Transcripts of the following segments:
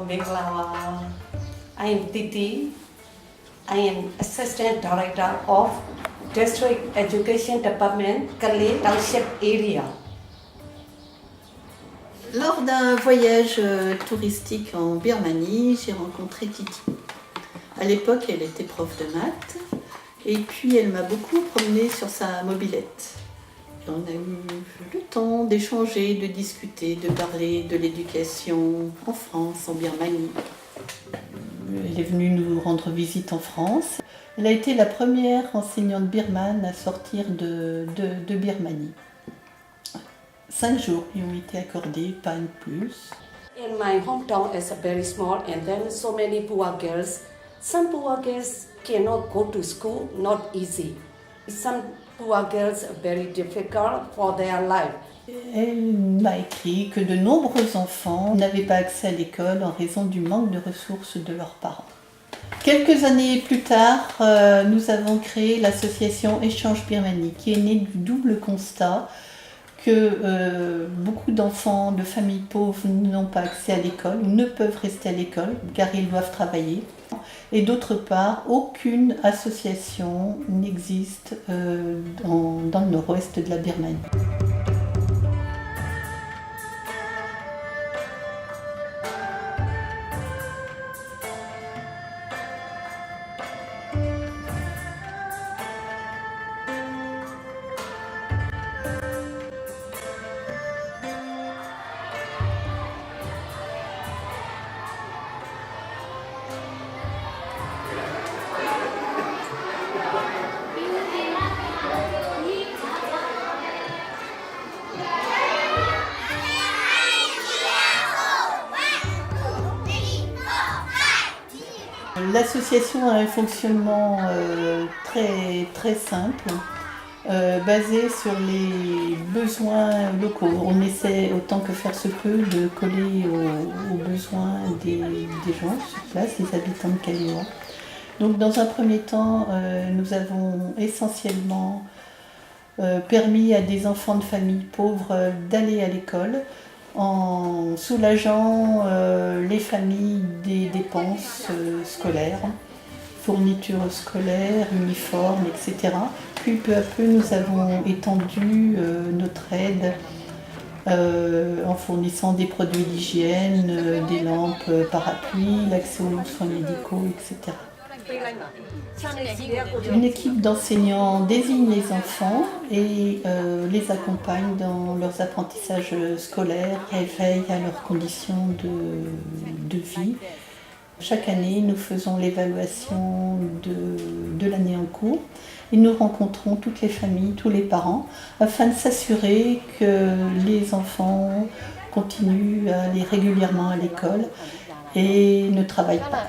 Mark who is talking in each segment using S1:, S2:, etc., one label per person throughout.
S1: Minglawa. I am Titi. I am Assistant Director of District Education Department, Kalé Township Area.
S2: Lors d'un voyage touristique en Birmanie, j'ai rencontré Titi. À l'époque, elle était prof de maths et puis elle m'a beaucoup promenée sur sa mobilette. Et on a eu le temps d'échanger, de discuter, de parler de l'éducation en France, en Birmanie. Elle est venue nous rendre visite en France. Elle a été la première enseignante birmane à sortir de Birmanie. 5 jours lui ont été accordés, pas de plus.
S1: In my hometown is very small and then so many poor girls. Some poor girls cannot go to school, not easy. Some poor girls are very difficult for their life.
S2: Elle m'a écrit que de nombreux enfants n'avaient pas accès à l'école en raison du manque de ressources de leurs parents. Quelques années plus tard, nous avons créé l'association Échange Birmanie, qui est née du double constat que beaucoup d'enfants de familles pauvres n'ont pas accès à l'école, ne peuvent rester à l'école car ils doivent travailler. Et d'autre part, aucune association n'existe dans le nord-ouest de la Birmanie. L'association a un fonctionnement très simple, basé sur les besoins locaux. On essaie autant que faire se peut de coller aux besoins des gens sur place, des habitants de Kaléwa. Donc dans un premier temps, nous avons essentiellement permis à des enfants de familles pauvres d'aller à l'école, en soulageant les familles des dépenses scolaires, fournitures scolaires, uniformes, etc. Puis peu à peu, nous avons étendu notre aide en fournissant des produits d'hygiène, des lampes parapluies, l'accès aux soins médicaux, etc. Une équipe d'enseignants désigne les enfants et les accompagne dans leurs apprentissages scolaires et veille à leurs conditions de vie. Chaque année, nous faisons l'évaluation de l'année en cours et nous rencontrons toutes les familles, tous les parents, afin de s'assurer que les enfants continuent à aller régulièrement à l'école et ne travaillent pas.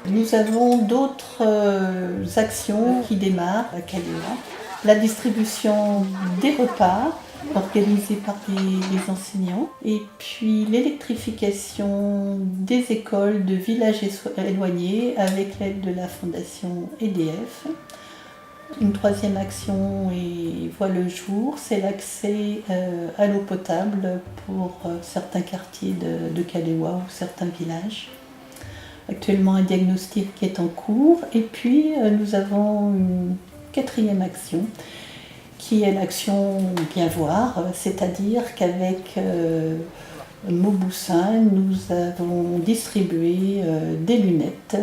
S2: Nous avons d'autres actions qui démarrent à Kaléwa. La distribution des repas organisée par les enseignants et puis l'électrification des écoles de villages éloignés avec l'aide de la fondation EDF. Une troisième action voit le jour, c'est l'accès à l'eau potable pour certains quartiers de Kaléwa ou certains villages. Actuellement, un diagnostic qui est en cours et puis nous avons une quatrième action qui est l'action Bien Voir, c'est-à-dire qu'avec Mauboussin, nous avons distribué des lunettes.